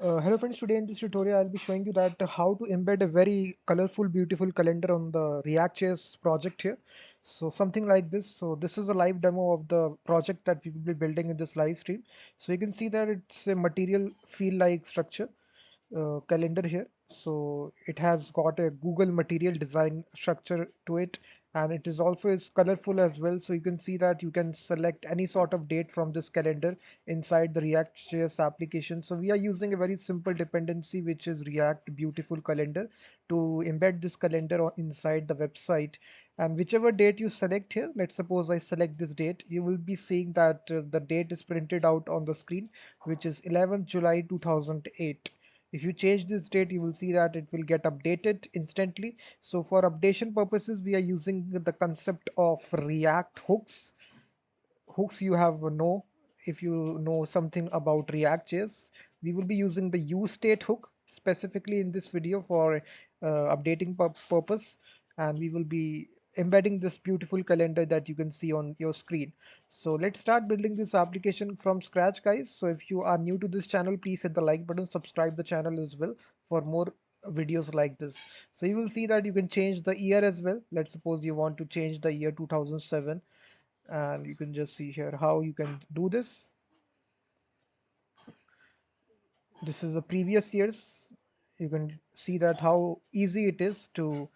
Hello friends, today in this tutorial I'll be showing you that how to embed a very colorful beautiful calendar on the React.js project here. So something like this. So this is a live demo of the project that we will be building in this live stream. So you can see that it's a material feel like structure calendar here. So it has got a Google material design structure to it, and it is also is colorful as well. So you can see that you can select any sort of date from this calendar inside the React.js application. So we are using a very simple dependency which is React Beautiful Calendar to embed this calendar inside the website. And whichever date you select here, let's suppose I select this date, you will be seeing that the date is printed out on the screen, which is 11th July 2008. If you change this date, you will see that it will get updated instantly. So for updation purposes, we are using the concept of React hooks. Hooks you have know if you know something about React.js. We will be using the useState hook specifically in this video for updating purpose, and we will be embedding this beautiful calendar that you can see on your screen. So let's start building this application from scratch, guys. So if you are new to this channel, please hit the like button, subscribe the channel as well for more videos like this. So you will see that you can change the year as well. Let's suppose you want to change the year 2007, and you can just see here how you can do this. This is the previous years. You can see that how easy it is to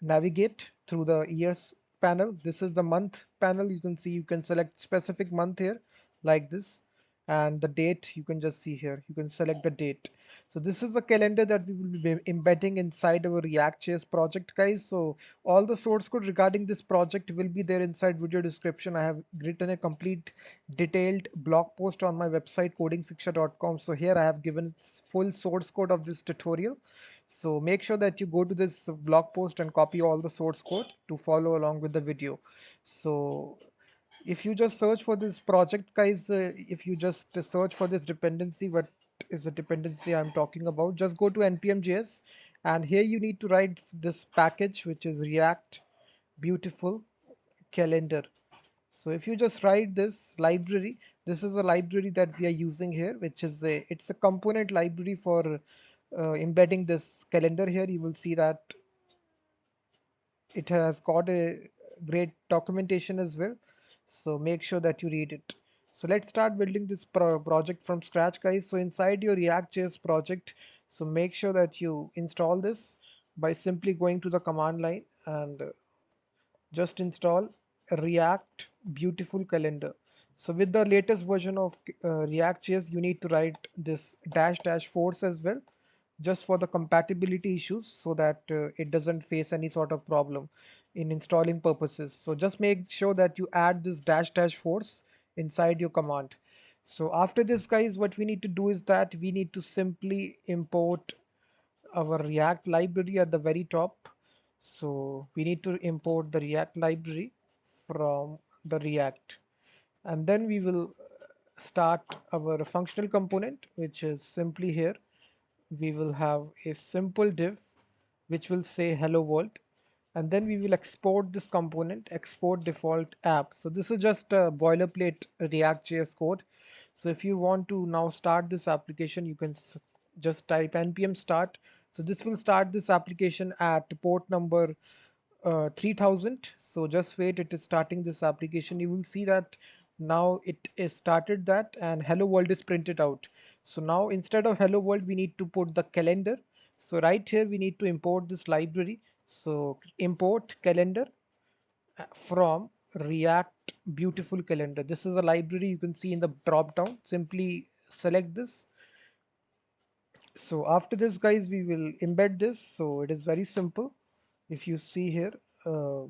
navigate through the years panel. This is the month panel. You can see you can select specific month here like this, and the date you can just see here. You can select the date. So this is the calendar that we will be embedding inside our React.js project, guys. So all the source code regarding this project will be there inside video description. I have written a complete detailed blog post on my website codingshiksha.com. So here I have given full source code of this tutorial. So make sure that you go to this blog post and copy all the source code to follow along with the video. So if you just search for this project, guys, if you just search for this dependency, what is the dependency I'm talking about, just go to npm.js, and here you need to write this package which is React Beautiful Calendar. So if you just write this library, this is a library that we are using here, which is it's a component library for embedding this calendar here. You will see that it has got a great documentation as well. So make sure that you read it. So let's start building this project from scratch, guys. So inside your React.js project, so make sure that you install this by simply going to the command line and just install React Beautiful Calendar. So with the latest version of React.js, you need to write this dash dash force as well, just for the compatibility issues, so that it doesn't face any sort of problem in installing purposes. So just make sure that you add this dash dash force inside your command. So after this, guys, what we need to do is that we need to simply import our React library at the very top. So we need to import the React library from the React, and then we will start our functional component, which is simply here. We will have a simple div which will say hello world, and then we will export this component, export default app. So this is just a boilerplate React.js code. So if you want to now start this application, you can just type npm start. So this will start this application at port number 3000. So just wait, it is starting this application. You will see that now it is started that, and hello world is printed out. So now instead of hello world, we need to put the calendar. So right here we need to import this library. So import calendar from React Beautiful Calendar. This is a library you can see in the drop down. Simply select this. So after this, guys, we will embed this. So it is very simple. If you see here, uh,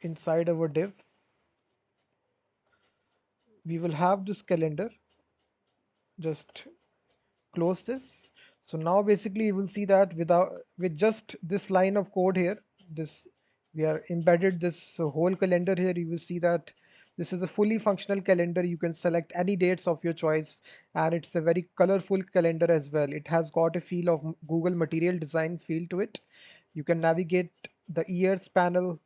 inside our div, we will have this calendar. Just close this. So now basically you will see that with just this line of code here, this we are embedded this whole calendar here. You will see that this is a fully functional calendar. You can select any dates of your choice, and it's a very colorful calendar as well. It has got a feel of Google material design feel to it. You can navigate the years panel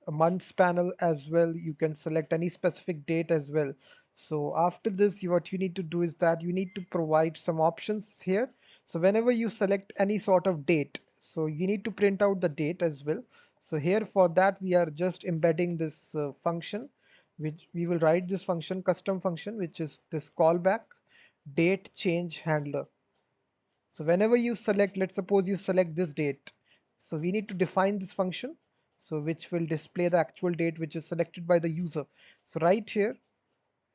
a months panel as well. You can select any specific date as well. So after this, what you need to do is that you need to provide some options here. So whenever you select any sort of date, so you need to print out the date as well. So here for that, we are just embedding this function, which we will write this function, custom function, which is this callback date change handler. So whenever you select, let's suppose you select this date. So we need to define this function, so which will display the actual date which is selected by the user. So right here,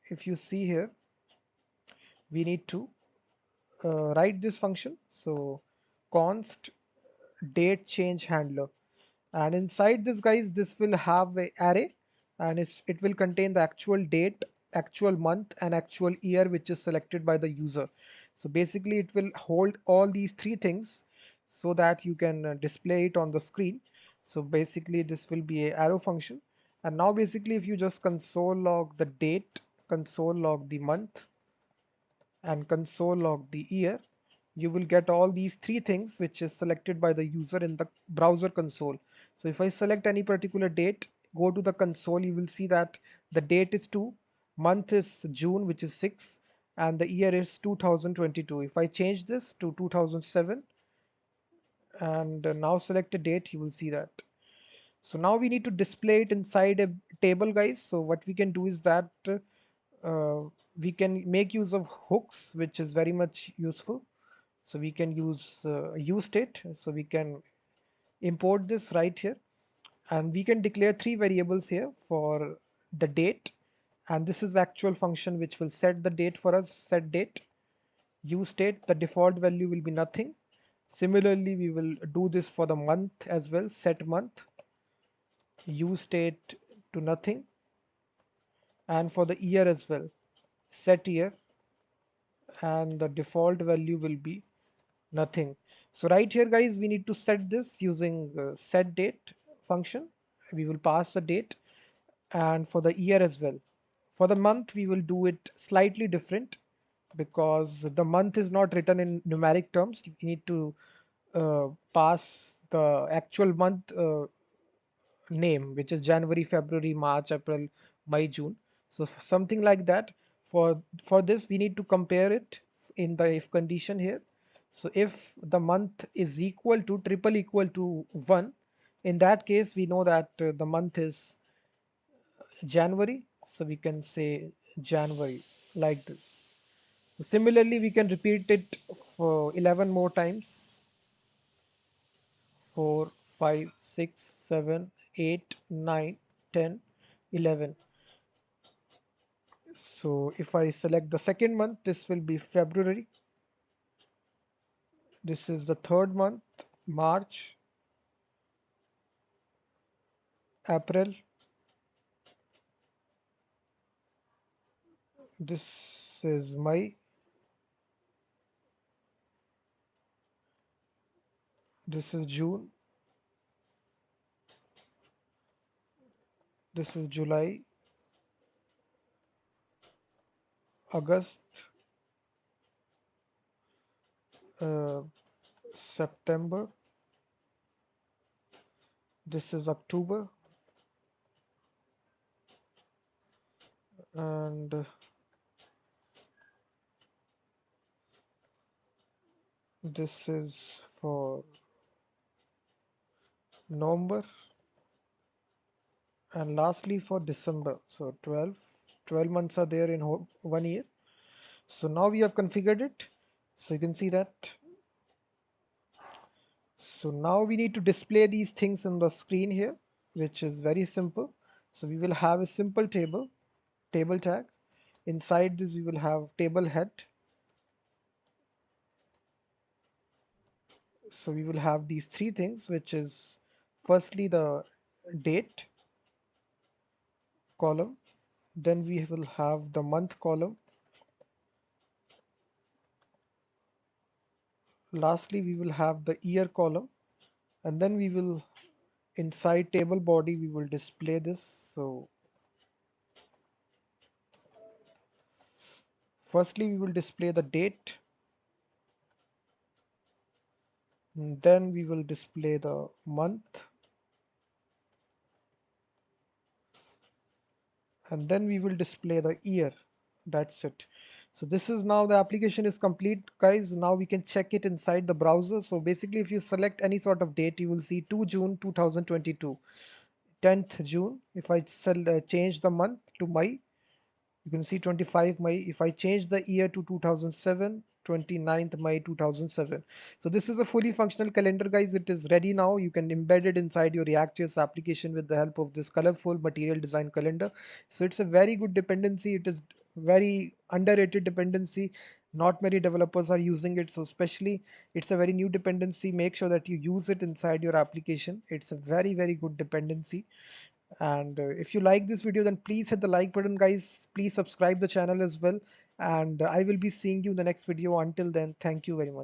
if you see here, we need to write this function. So const date change handler, and inside this guys, this will have a array, and it will contain the actual date, actual month, and actual year which is selected by the user. So basically it will hold all these three things so that you can display it on the screen. So basically this will be a arrow function. And now basically if you just console log the date, console log the month, and console log the year, you will get all these three things which is selected by the user in the browser console. So if I select any particular date, go to the console, you will see that the date is 2, month is June, which is 6, and the year is 2022. If I change this to 2007 and now select a date, you will see that. So now we need to display it inside a table, guys. So what we can do is that uh, we can make use of hooks, which is very much useful. So we can use useState. So we can import this right here, and we can declare three variables here for the date. And this is the actual function which will set the date for us, set date. useState, the default value will be nothing. Similarly, we will do this for the month as well, set month, useState to nothing. And for the year as well, set year, and the default value will be nothing. So right here guys, we need to set this using set date function. We will pass the date, and for the year as well. For the month we will do it slightly different, because the month is not written in numeric terms. You need to pass the actual month name, which is January, February, March, April, May, June. So something like that. For this, we need to compare it in the if condition here. So if the month is equal to triple equal to 1, in that case, we know that the month is January. So we can say January like this. Similarly, we can repeat it for 11 more times. 4, 5, 6, 7, 8, 9, 10, 11. So if I select the second month, this will be February. This is the third month, March, April. This is May. This is June. This is July, August, uh, September. This is October, and this is for November, and lastly for December. So 12 months are there in 1 year. So now we have configured it. So you can see that. So now we need to display these things in the screen here, which is very simple. So we will have a simple table tag. Inside this, we will have table head. So we will have these three things, which is firstly the date column. Then we will have the month column. Lastly, we will have the year column. And then we will, inside table body, we will display this. So firstly, we will display the date. Then we will display the month. and then we will display the year. That's it. So this is now the application is complete, guys. Now we can check it inside the browser. So basically, if you select any sort of date, you will see 2 June 2022, 10th June. If I change the month to May, you can see 25 May. If I change the year to 2007, 29th May 2007. So this is a fully functional calendar, guys. It is ready now. You can embed it inside your React.js application with the help of this colorful material design calendar. So it's a very good dependency. It is very underrated dependency. Not many developers are using it. So especially it's a very new dependency. Make sure that you use it inside your application. It's a very, very good dependency. And if you like this video, then please hit the like button, guys. Please subscribe the channel as well. And I will be seeing you in the next video. Until then, thank you very much.